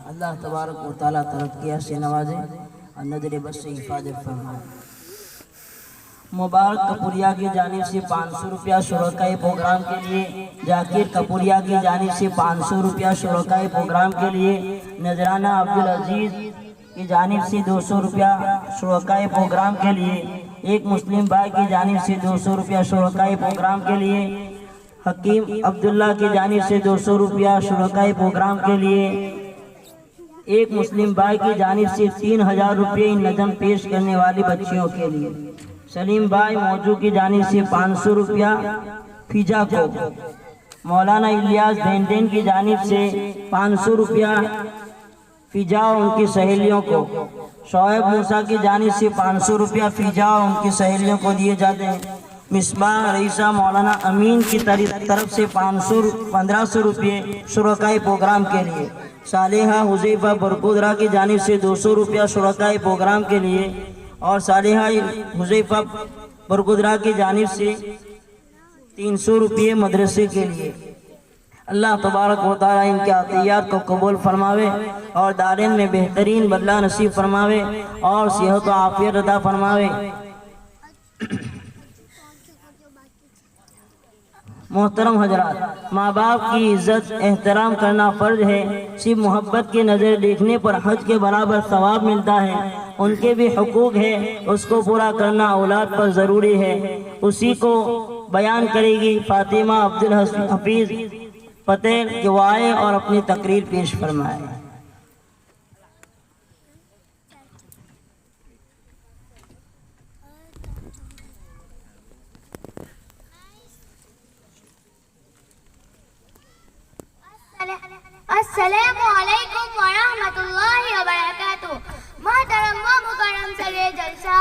اللہ تبارک و تعالیٰ ترقیہ سے نوازے اور نظر بس سے حفاظت فرمائے۔ مبارک کپوریا کی جانب سے 500 روپیہ شرکائے پروگرام کے لیے، ذاکر کپوریا کی جانب سے 500 روپیہ شرکائے پروگرام کے لیے، نذرانہ عبدالعزیز کی جانب سے 200 روپیہ شرکائے پروگرام کے لیے، ایک مسلم بھائی کی جانب سے 200 روپیہ شرکائے پروگرام کے لیے، حکیم عبداللہ کی جانب سے 200 روپیہ شرکائے پروگرام کے لیے، ایک مسلم بھائی کی جانب سے 3000 روپے نظم پیش کرنے والی بچیوں کے لیے، سلیم بھائی موجو کی جانب سے 500 روپیہ فضا کو، مولانا الیاس دین کی جانب سے 500 روپیہ فضا اور ان کی سہیلیوں کو، شعیب موسیٰ کی جانب سے 500 روپیہ فضا اور ان کی سہیلیوں کو دیے جاتے ہیں۔ مصباح رئیسہ مولانا امین کی طرف سے 1500 روپے شرکائے پروگرام کے لیے، صالحہ حذیفہ برگودرہ کی جانب سے 200 روپیہ شرکائے پروگرام کے لیے اور صالحہ حذیفہ برگودرہ کی جانب سے 300 روپے مدرسے کے لیے۔ اللہ تبارک و تعالی ان کے عطیات کو قبول فرماوے اور دارین میں بہترین بدلہ نصیب فرماوے اور صحت و عافیت عطا فرماوے۔ محترم حضرات، ماں باپ کی عزت احترام کرنا فرض ہے، صرف محبت کی نظر دیکھنے پر حج کے برابر ثواب ملتا ہے۔ ان کے بھی حقوق ہے، اس کو پورا کرنا اولاد پر ضروری ہے۔ اسی کو بیان کرے گی فاطمہ عبدالحفیظ پٹیل کہ وہ آئے اور اپنی تقریر پیش فرمائے۔ السلام علیکم ورحمۃ اللہ وبرکاتہ۔ محترم و مکرم صدر جلسہ،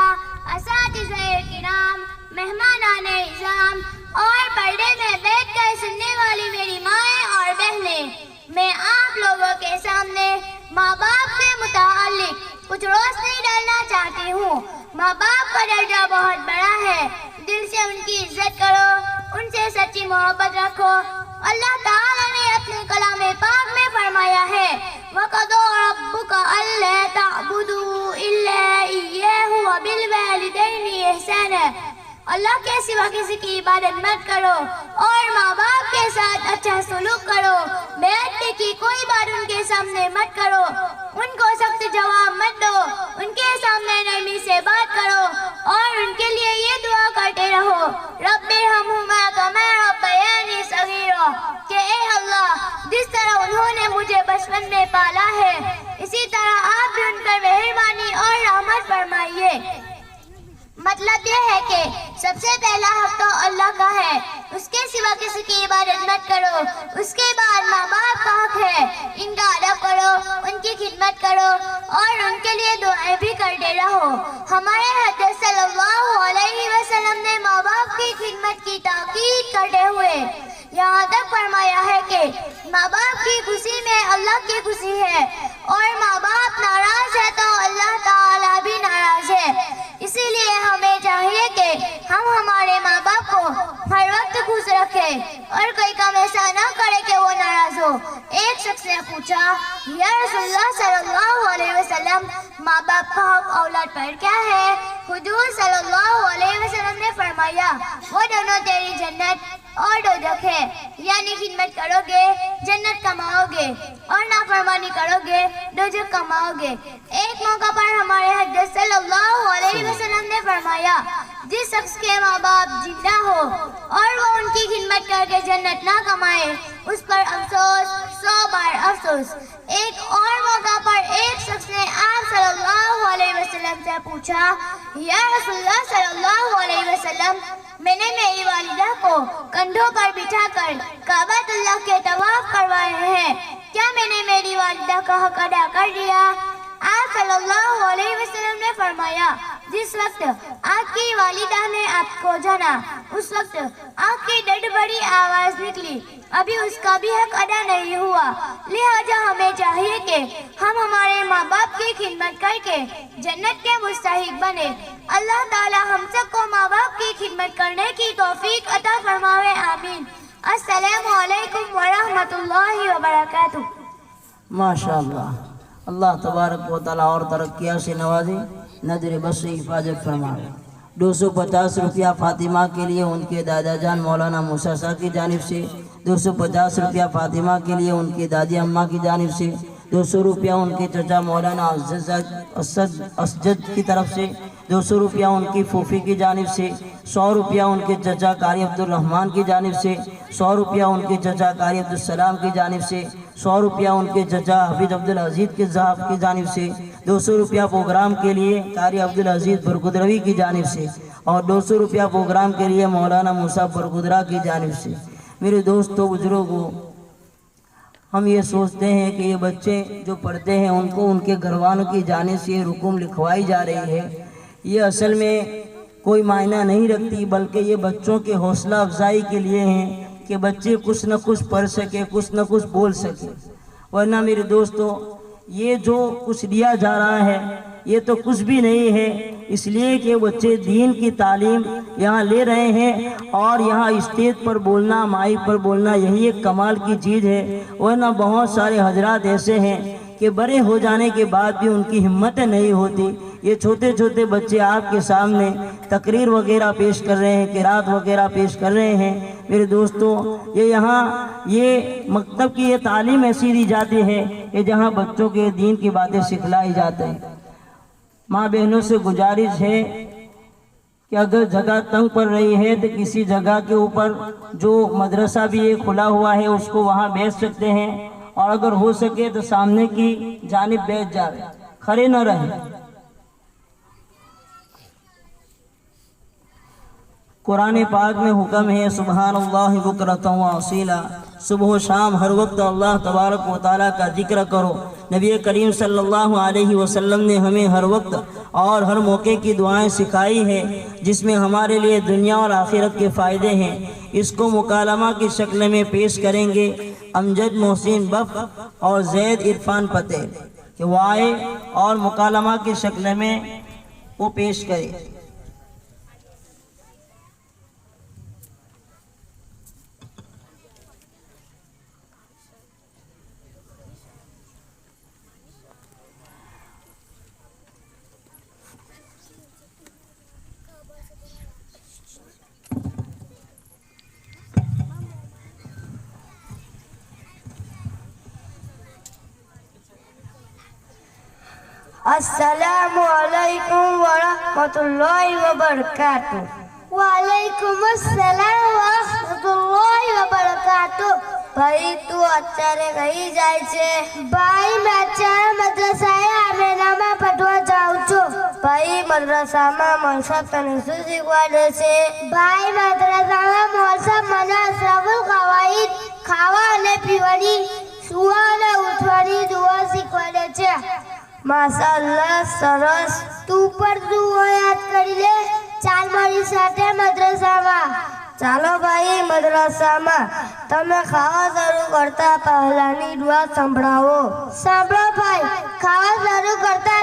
اساتذہ کرام، مہمانان اعظام اور پردے میں بیٹھ کر سننے والی میری مائیں اور بہنیں، میں آپ لوگوں کے سامنے ماں باپ سے متعلق کچھ روشنی ڈالنا چاہتی ہوں۔ ماں باپ کا درجہ بہت بڑا ہے، دل سے ان کی عزت کرو، ان سے سچی محبت رکھو۔ اللہ تعالیٰ نے اپنے کلام پاک میں فرمایا ہے وَقَضَىٰ رَبُّكَ أَلَّا تَعْبُدُوا إِلَّا إِيَّاهُ وَبِالْوَالِدَيْنِ إِحْسَانًا۔ اللہ کے سوا کسی کی عبادت مت کرو اور ماں باپ کے ساتھ اچھا سلوک کرو۔ بے ادبی کی کوئی بات ان کے سامنے مت کرو، ان کو سخت جواب مت دو، ان کے سامنے نرمی سے بات کرو اور ان کے لیے یہ دعا کرتے رہو رب ارحمہما کما ربیانی صغیرا، کہ اے اللہ جس طرح انہوں نے مجھے بچپن میں پالا ہے اسی طرح آپ بھی ان پر مہربانی اور رحمت فرمائیے۔ مطلب یہ ہے کہ سب سے پہلا حق تو اللہ کا ہے، اس کے سوا کسی کی عبادت مت کرو۔ اس کے بعد ماں باپ کا حق ہے، ان کا ادب کرو، ان کی خدمت کرو اور ان کے لیے دعائیں بھی کرتے رہو۔ ہمارے حضرت صلی اللہ علیہ وسلم نے ماں باپ کی خدمت کی تاکید کرتے ہوئے یہاں تک فرمایا ہے کہ ماں باپ کی خوشی میں اللہ کی خوشی ہے اور ماں باپ ناراض ہے تو اللہ تعالیٰ بھی ناراض ہے۔ اسی لیے ہمیں چاہیے کہ ہم ہمارے ماں باپ کو ہر وقت خوش رکھیں اور کوئی کام ایسا نہ کرے کہ وہ ناراض ہو۔ ایک شخص نے پوچھا یا رسول اللہ صلی اللہ علیہ وسلم، ماں باپ کا حق اولاد پر کیا ہے؟ حضور صلی اللہ علیہ وسلم نے فرمایا وہ دونوں تیری جنت اور دوزخ ہے، یعنی خدمت کرو گے جنت کماؤ گے اور نافرمانی کرو گے دوزخ کماؤ گے۔ ایک موقع پر ہمارے حضرت صلی اللہ علیہ وسلم نے فرمایا جس شخص کے ماں باپ زندہ ہو اور وہ ان کی خدمت کر کے جنت نہ کمائے اس پر افسوس 100 بار افسوس۔ ایک اور موقع پر ایک شخص نے آپ صلی اللہ علیہ وسلم سے پوچھا یا رسول اللہ صلی اللہ علیہ وسلم، میں نے میری والدہ کو کندھوں پر بٹھا کر کعبۃ اللہ کے طواف کروائے ہیں، کیا میں نے میری والدہ کا حق ادا کر دیا؟ آپ صلی اللہ علیہ وسلم نے فرمایا جس وقت آپ کی والدہ نے آپ کو جانا اس وقت آپ کی ڈٹ بڑی آواز نکلی، ابھی اس کا بھی حق ادا نہیں ہوا۔ لہٰذا ہمیں چاہیے کہ ہم ہمارے ماں باپ کی خدمت کر کے جنت کے مستحق بنے۔ اللہ تعالی ہم سب کو ماں باپ کی خدمت کرنے کی توفیق عطا فرماوے، آمین۔ السلام علیکم ورحمۃ اللہ وبرکاتہ۔ ماشاءاللہ۔ اللہ تبارک و تعالیٰ اور ترقیہ سے نوازے، نظر بس سے حفاظت فرمائے۔ 250 روپیہ فاطمہ کے لیے ان کے دادا جان مولانا موسیٰ صاحب کی جانب سے، 250 روپیہ فاطمہ کے لیے ان کی دادی اماں کی جانب سے، 200 روپیہ ان کے چچا مولانا اسجد کی طرف سے، 200 روپیہ ان کی پھوپھی کی جانب سے، 100 روپیہ ان کے چچا قاری عبدالرحمن کی جانب سے، 100 روپیہ ان کے چچا قاری عبدالسلام کی جانب سے، 100 روپیہ ان کے چچا حفیظ عبدالعزیز کی جانب سے، 200 روپیہ پروگرام کے لیے قاری عبدالعزیز برقدروی کی جانب سے، اور 200 روپیہ پروگرام کے لیے مولانا موسیٰ برقدرہ کی جانب سے۔ میرے دوستو بزرگوں، ہم یہ سوچتے ہیں کہ یہ بچے جو پڑھتے ہیں ان کو ان کے گھر والوں کی جانب سے یہ رقم لکھوائی جا رہی ہے، یہ اصل میں کوئی معنی نہیں رکھتی، بلکہ یہ بچوں کے حوصلہ افزائی کے لیے ہیں کہ بچے کچھ نہ کچھ پڑھ سکے، کچھ نہ کچھ بول سکے۔ ورنہ میرے دوستو یہ جو کچھ دیا جا رہا ہے یہ تو کچھ بھی نہیں ہے، اس لیے کہ بچے دین کی تعلیم یہاں لے رہے ہیں، اور یہاں اسٹیج پر بولنا، مائک پر بولنا یہی ایک کمال کی چیز ہے۔ ورنہ بہت سارے حضرات ایسے ہیں کہ بڑے ہو جانے کے بعد بھی ان کی ہمت نہیں ہوتی۔ یہ چھوٹے چھوٹے بچے آپ کے سامنے تقریر وغیرہ پیش کر رہے ہیں، قرات وغیرہ پیش کر رہے ہیں۔ میرے دوستو یہ مکتب کی یہ تعلیم ایسی دی جاتی ہے کہ جہاں بچوں کے دین کی باتیں سکھلائی جاتی ہیں۔ ماں بہنوں سے گزارش ہے کہ اگر جگہ تنگ پڑ رہی ہے تو کسی جگہ کے اوپر جو مدرسہ بھی ایک کھلا ہوا ہے اس کو وہاں بیچ سکتے ہیں، اور اگر ہو سکے تو سامنے کی جانب بیٹھ جائے، کھڑے نہ رہیں۔ قرآن پاک میں حکم ہے سبحان اللہ بکرۃ و اصیلا، صبح و شام ہر وقت اللہ تبارک و تعالیٰ کا ذکر کرو۔ نبی کریم صلی اللہ علیہ وسلم نے ہمیں ہر وقت اور ہر موقع کی دعائیں سکھائی ہیں جس میں ہمارے لیے دنیا اور آخرت کے فائدے ہیں۔ اس کو مکالمہ کی شکل میں پیش کریں گے امجد محسن بف اور زید عرفان پٹیل کہ وہ آئے اور مکالمہ کی شکل میں وہ پیش کرے۔ السلام علیکم ورحمۃ اللہ وبرکاتہ۔ وعلیکم السلام ورحمۃ اللہ وبرکاتہ۔ ભાઈ તું અત્યારે કઈ જાય છે? ભાઈ મેં અત્યારે મદ્રસાએ આમેનામાં પઢવા જાઉં છું। ભાઈ મદ્રસામાં મોસા તને શું શીખવાડે છે? ભાઈ મદ્રસામાં મોસા મને અશરફુલ કવાઈદ, ખાવા અને પીવાની, સુવા અને ઉઠવાની દુઆ શીખવાડે છે। માશાઅલ્લાહ, સરસ। તું પણ દુઆ યાદ કરી લે, ચાલ મારી સાથે મદ્રસામાં। ચાલો ભાઈ મદ્રસામાં। તમે ખાવા શરૂ કરતા પહેલાની દુઆ સંભળાવો। સાંભળો ભાઈ, ખાવા શરૂ કરતા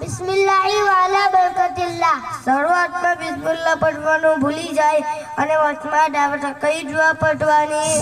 બિસ્મિલ્લાહી વાલા બરકતિલ્લાહ। શરૂઆતમાં બિસ્મિલ્લાહ પઢવાનું ભૂલી જાય અને વચમાં કઈ દુઆ પઢવાની?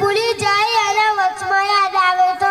ભૂલી જાય અને વચમાં યાદ આવે તો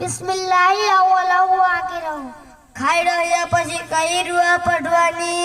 બિસ્મિલ્લાહી અવ્વલહુ આખિરહુ। ખાઈ રહ્યા પછી કઈ દુઆ પઢવાની?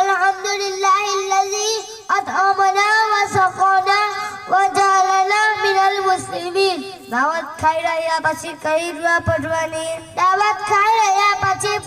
અલ્હમ્દુલિલ્લાહિલ્લઝી અતઅમના વસકાના વજઅલના મિનલ મુસ્લિમીન। દાવત ખાઈ રહ્યા પછી કઈ દુઆ પઢવાની? દાવત ખાઈ રહ્યા પછી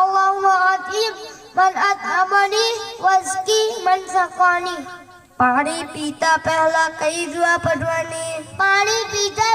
અલ્લાહુમ્મા અતિમ મન અતઅમની વસ્કી મન સકાની। પાણી પીતા પહેલા કઈ દુઆ પઢવાની? પાણી પીતા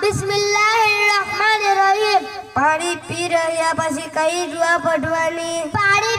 બિસ્મિલ્લાહિર્રહમાનિર્રહીમ। પાણી પી રહ્યા પછી કઈ દુઆ પઢવાની? પાણી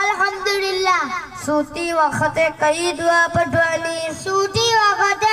અલ્હમ્દુલિલ્લાહ। સૂતી વખતે કઈ દુઆ પઢવાની? સૂતી વખતે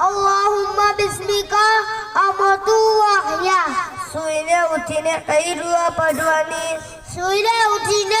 અલ્લાહુમ્મા બિસ્મિકા અમતુ વહયા। સૂઈને ઉઠીને કઈ દુઆ પઢવાની? સૂઈને ઉઠીને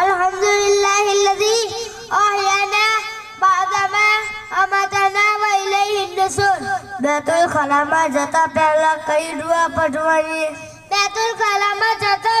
અલ્હમ્દુલિલ્લાહિલ્લઝી અહયાના બાદમા અમાતના વ ઇલૈહિન નુશૂર। બેતુલ ખલામાં જતા પહેલા કઈ દુઆ પઢવાની? બેતુલ ખલામાં જતા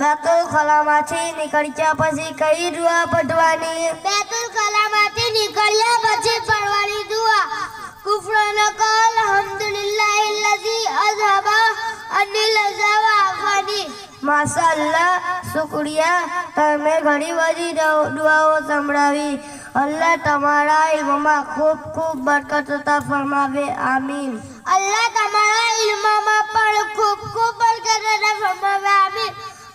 બેતુલ ખલામાંથી નીકળ્યા પછી કઈ દુઆ પઢવાની? બેતુલ ખલામાંથી નીકળ્યા પછી પડવાની દુઆ ગુફરાનક અલહમદુલિલ્લાહિલ્લઝી અઝહબા અનિલ અઝવા આફાની. માશાઅલ્લાહ, શુક્રિયા. તમે ઘણી બધી દુઆઓ સંભળાવી. અલ્લાહ તમારા ઇલ્મમાં ખૂબ ખૂબ બરકત અતા ફરમાવે. આમીન. અલ્લાહ તમારા ઇલ્મમાં પણ ખૂબ ખૂબ બરકત અતા ફરમાવે. આમીન.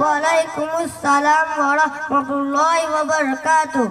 વલૈકુમ સલામ વરહમતુલ્લાહિ વબરકાતુહ.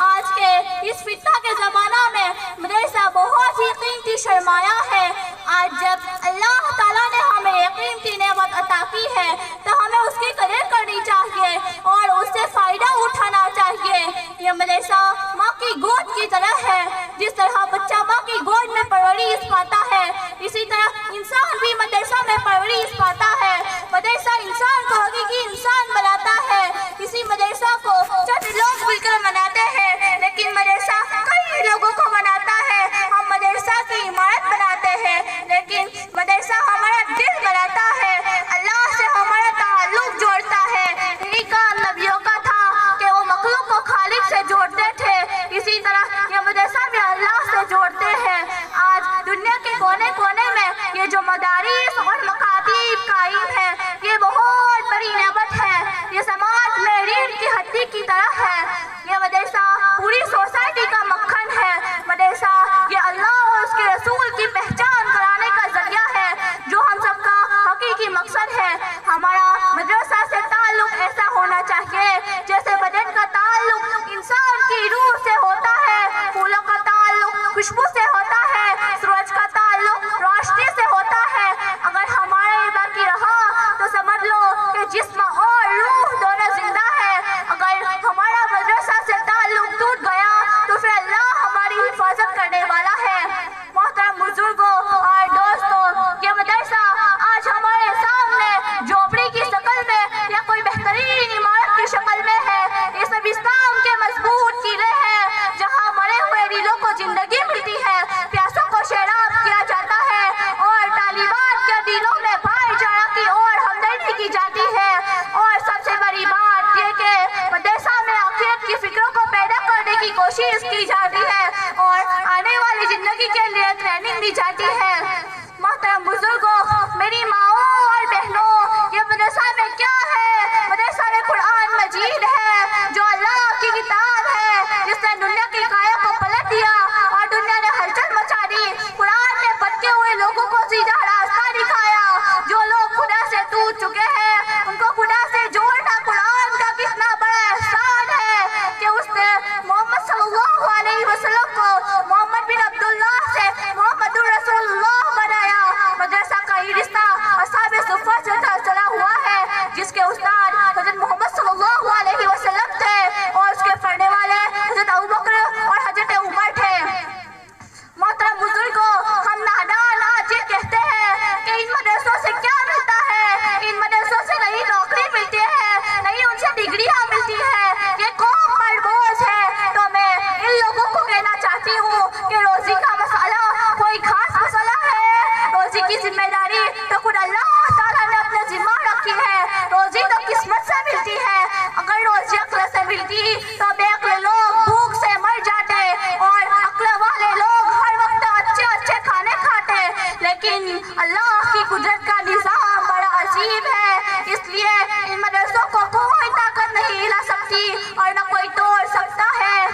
آج کے اس فتنہ کے زمانہ میں مدرسہ بہت ہی قیمتی سرمایہ ہے. آج جب اللہ تعالیٰ نے ہمیں یہ قیمتی نعمت عطا کی ہے تو ہمیں اس کی قدر کرنی چاہیے اور اس سے فائدہ اٹھانا چاہیے. یہ مدرسہ ماں کی گود کی طرح ہے. جس طرح بچہ ماں کی گود میں پرورش پاتا ہے اسی طرح انسان بھی مدرسہ میں پرورش پاتا ہے. مدرسہ انسان کو حقیقی انسان بناتا ہے. اسی مدرسہ کو چند لوگ مل کر مناتے ہیں لیکن مدرسہ کئی لوگوں کو مناتا ہے. ہم مدرسہ کی عمارت بناتے ہیں لیکن مدرسہ ہمارا دل بناتا ہے. اللہ سے ہمارا تعلق جوڑتا ہے. یہی کام نبیوں کا تھا کہ وہ مخلوق کو خالق سے جوڑتے تھے. اسی طرح یہ مدرسہ بھی اللہ سے جوڑتے ہیں. آج دنیا کے کونے کونے میں یہ جو مدارس اور مکاتب قائم ہے یہ بہت بڑی نعمت ہے. یہ سماج میں ریڑھ کی ہڈی کی طرح ہے. یہ مدرسہ پوری سوسائٹی کا مکھن ہے. مدرسہ یہ اللہ اور اس کے رسول کی پہچان کرانے کا ذریعہ ہے جو ہم سب کا حقیقی مقصد ہے. ہمارا مدرسہ سے تعلق ایسا ہونا چاہیے جیسے بدن کا تعلق انسان کی روح سے ہوتا ہے, پھولوں کا تعلق خوشبو سے ہوتا ہے, سورج کا تعلق روشنی سے ہوتا ہے. اگر ہمارا یہ باقی رہا تو سمجھ لو کہ جسم اور روح دونوں زندہ ہے. اگر ہمارا مدرسہ سے تعلق ٹوٹ گیا تو پھر اللہ ہماری حفاظت کرنے والا ہے. محترم بزرگوں اور دوستوں, یہ مدرسہ آج ہمارے سامنے جھوپڑی کی شکل میں یا کوئی بہترین عمارت کی شکل میں ہے. یہ سب اسلام کے مضبوط قلعے ہیں جہاں مرے ہوئے دلوں کو زندگی ملتی ہے, پیاسوں کو سیراب کیا جاتا ہے اور طالبات کے دلوں میں بھائی چارہ کی اور ہمدردی کی جاتی ہے. اور سب سے بڑی بات یہ کہ مدرسہ میں آخرت کی فکروں کو پیدا کرنے کی کوشش کی جاتی ہے اور آنے والی زندگی کے لیے ٹریننگ دی جاتی ہے. محترم بزرگوں, میری ماؤں اور بہنوں, یہ مدرسہ میں کیا ہے؟ مدرسہ میں قرآن مجید ہے جو اللہ کی کتاب ہے جس نے دنیا کی کائا کو پلٹ دیا اور دنیا نے ہلچل مچا دی. قرآن نے بھٹکے ہوئے لوگوں کو سیدھا راستہ دکھایا. جو لوگ خدا سے ٹوٹ چکے ہیں ان کو خدا سے جوڑنا قرآن کا کتنا بڑا احسان ہے کہ اس نے محمد صلی اللہ علیہ وسلم کو محمد بن عبداللہ سے محمد رسول اللہ بنایا. مدرسہ کا یہ رشتہ اصحاب صفہ سے چلا ہوا ہے جس کے استاد حضرت محمد صلی اللہ علیہ وسلم تھے اور اس کے پڑھنے والے حضرت ابوبکر اور حضرت عمر تھے. محترم بزرگوں, ہم نادان آج یہ کہتے ہیں کہ ان مدرسوں سے کیا ملتا ہے. ان مدرسوں سے نہیں نوکری ملتی ہے, نہیں ان سے ڈگریاں ملتی ہے. یہ قوم پر بوجھ ہے. تو میں ان لوگوں کو کہنا چاہتی ہوں کہ روزی کا مسئلہ کوئی خاص مسئلہ ہے. روزی کی ذمہ داری تو خود اللہ تعالیٰ نے اپنے ذمہ رکھی ہے. روزی تو قسمت سے ملتی ہے. اگر روزی عقل سے ملتی تو بے عقل لوگ بھوک سے مر جاتے اور عقل والے لوگ ہر وقت اچھے اچھے کھانے کھاتے. لیکن اللہ کی قدرت کا نظام بڑا عجیب ہے, اس لیے ان مدرسوں کو کوئی طاقت نہیں ہلا سکتی اور نہ کوئی توڑ سکتا ہے.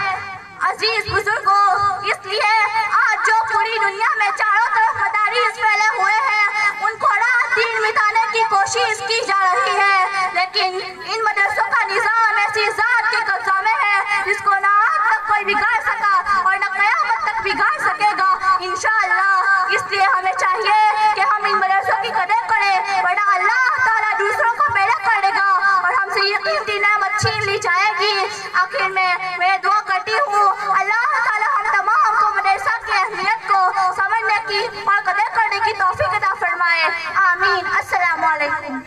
عزیز بزرگوں, اس لیے آج جو پوری دنیا میں چاروں طرف مدارس پھیلے ہوئے ہیں ان کو رات دن مٹانے کی کوشش کی جا رہی ہے, لیکن ان مدرسوں کا نظام ایسی ذات کے قبضہ میں ہے جس کو نہ آج تک کوئی بگاڑ سکا اور نہ قیامت تک بگاڑ سکے گا انشاءاللہ. اس لیے ہمیں چاہیے کہ ہم ان مدرسوں کی قدر کریں ورنہ اللہ تعالیٰ دوسروں کو پیدا کرے گا اور ہم سے یہ قیمتی نعمت چھین لی جائے گی. آخر میں دعا کرتی ہوں اللہ تعالیٰ ہم تمام کو مدرسہ کی اہمیت کو سمجھنے کی اور قدر کرنے کی توفیق عطا فرمائے. آمین. السلام علیکم.